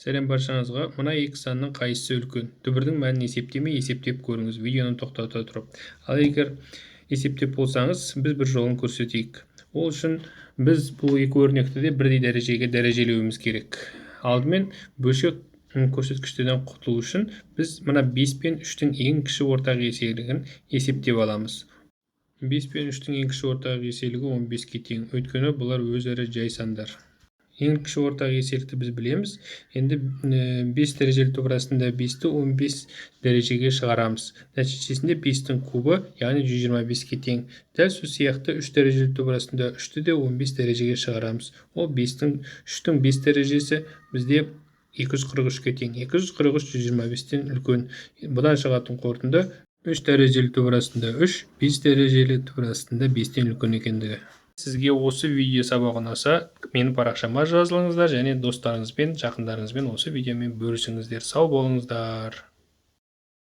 Сәлем баршаңызға. Мына екі санның қайсысы үлкен? Түбірдің мәнін есептемей есептеп көріңіз, видеоны тоқтата тұрып. Ал егер есептеп болсаңыз, біз бір жолын көрсетейік. Ол үшін біз бұл екі өрнекті де бірдей дәрежеге дәрежелеуіміз керек. Алдымен бөлшек көрсеткіштерден құтылу үшін біз мына 5 пен 3-тің ең кіші ортақ еселігін есептеп аламыз. 5 пен 3-тің ең кіші ортақ еселігі 15-ке тең. Өйткені бұлар өзара жай сандар. Ең кіші ортақ еселікті біз білеміз. Енді 5 дәрежелі топ арасында 5-ті 15 дәрежеге шығарамыз. Нәтижесінде 5-тің кубы, яғни 125-ке тең. Дәл сол сияқты 3 дәрежелі топ арасында 3-ті де 15 дәрежеге шығарамыз. Ол 3-тің 5 дәрежесі бізде 243-ке тең. 243 125-тен үлкен. Бұдан шығатын қорытынды 3 дәрежелі топ арасында 3, 5 дәрежелі топ арасында 5-тен үлкен екендігі. Сізге осы видео сабағы ұнаса, менің парақшама жазылыңыздар және достарыңызбен, жақындарыңызбен осы видеомен бөлісіңіздер. Сау болыңыздар.